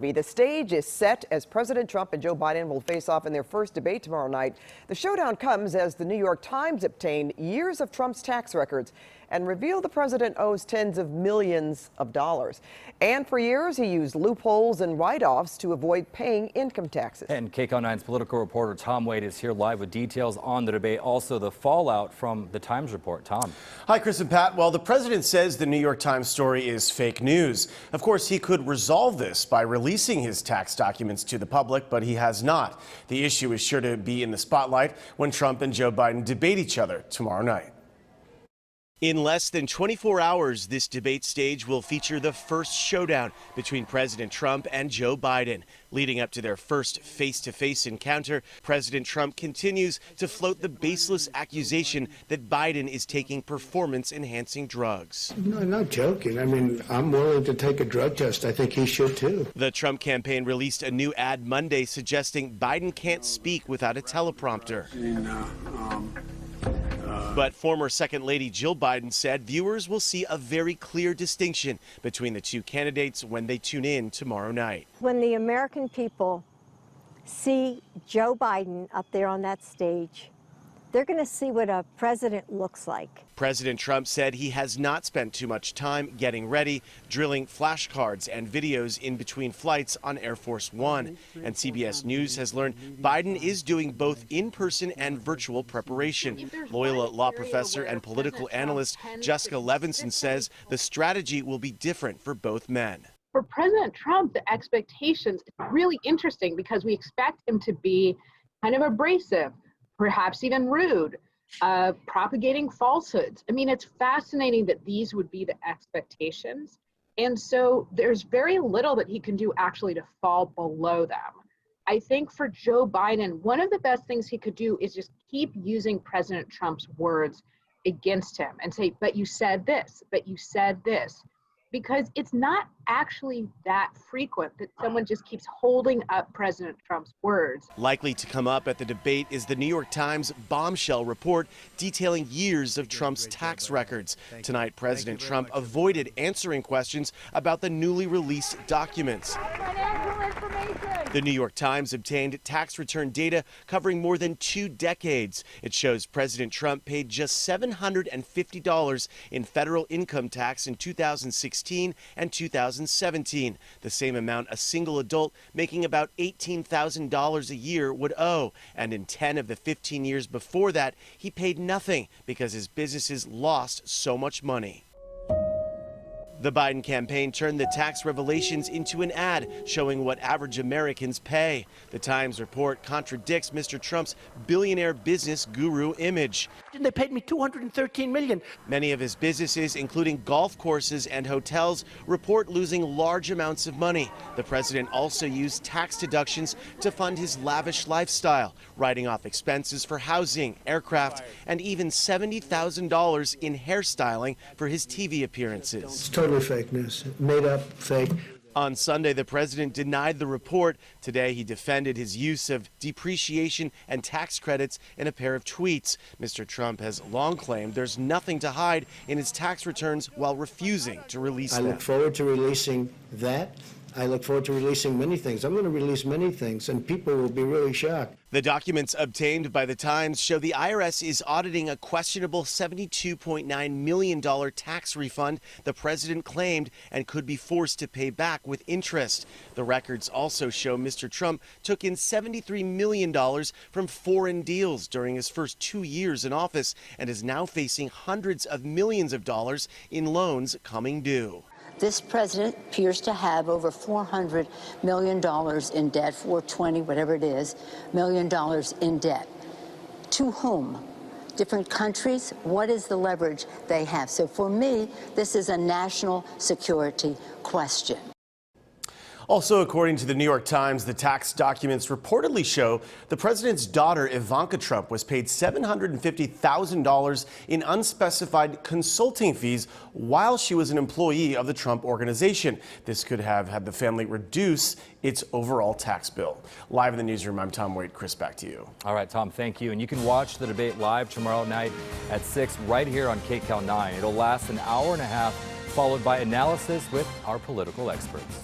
The stage is set as President Trump and Joe Biden will face off in their first debate tomorrow night. The showdown comes as the New York Times obtained years of Trump's tax records and revealed the president owes tens of millions of dollars. And for years, he used loopholes and write-offs to avoid paying income taxes. And KCAL 9's political reporter Tom Wade is here live with details on the debate, also the fallout from the Times report. Tom. Hi, Chris and Pat. Well, the president says the New York Times story is fake news. Of course, he could resolve this by releasing his tax documents to the public, but he has not. The issue is sure to be in the spotlight when Trump and Joe Biden debate each other tomorrow night. In less than 24 hours, this debate stage will feature the first showdown between President Trump and Joe Biden. Leading up to their first face-to-face encounter, President Trump continues to float the baseless accusation that Biden is taking performance-enhancing drugs. No, I'm not joking. I mean, I'm willing to take a drug test. I think he should, too. The Trump campaign released a new ad Monday suggesting Biden can't speak without a teleprompter. But former Second Lady Jill Biden said viewers will see a very clear distinction between the two candidates when they tune in tomorrow night. When the American people see Joe Biden up there on that stage, they're going to see what a president looks like. President Trump said he has not spent too much time getting ready, drilling flashcards and videos in between flights on Air Force One. And CBS News has learned Biden is doing both in-person and virtual preparation. Loyola law professor and political analyst Jessica Levinson says the strategy will be different for both men. For President Trump, the expectations, it's really interesting because we expect him to be kind of abrasive, perhaps even rude, propagating falsehoods. I mean, it's fascinating that these would be the expectations. And so there's very little that he can do actually to fall below them. I think for Joe Biden, one of the best things he could do is just keep using President Trump's words against him and say, but you said this, but you said this. Because it's not actually that frequent that someone just keeps holding up President Trump's words. Likely to come up at the debate is the New York Times bombshell report detailing years of Trump's tax records. Tonight, President Trump avoided answering questions about the newly released documents. The New York Times obtained tax return data covering more than 2 decades. It shows President Trump paid just $750 in federal income tax in 2016 and 2017, the same amount a single adult making about $18,000 a year would owe. And in 10 of the 15 years before that, he paid nothing because his businesses lost so much money. The Biden campaign turned the tax revelations into an ad showing what average Americans pay. The Times report contradicts Mr. Trump's billionaire business guru image. They paid me $213 million. Many of his businesses, including golf courses and hotels, report losing large amounts of money. The president also used tax deductions to fund his lavish lifestyle, writing off expenses for housing, aircraft, and even $70,000 in hairstyling for his TV appearances. It's totally fake news, made up, fake. On Sunday, the president denied the report. Today, he defended his use of depreciation and tax credits in a pair of tweets. Mr. Trump has long claimed there's nothing to hide in his tax returns while refusing to release them. I look forward to releasing that. I look forward to releasing many things. I'm going to release many things, and people will be really shocked. The documents obtained by the Times show the IRS is auditing a questionable $72.9 million tax refund the president claimed and could be forced to pay back with interest. The records also show Mr. Trump took in $73 million from foreign deals during his first 2 years in office and is now facing hundreds of millions of dollars in loans coming due. This president appears to have over $400 million in debt, 420, whatever it is, million dollars in debt. To whom? Different countries? What is the leverage they have? So for me, this is a national security question. Also, according to the New York Times, the tax documents reportedly show the president's daughter, Ivanka Trump, was paid $750,000 in unspecified consulting fees while she was an employee of the Trump Organization. This could have had the family reduce its overall tax bill. Live in the newsroom, I'm Tom Wade. Chris, back to you. All right, Tom, thank you. And you can watch the debate live tomorrow night at 6 right here on KCAL 9. It'll last an hour and a half, followed by analysis with our political experts.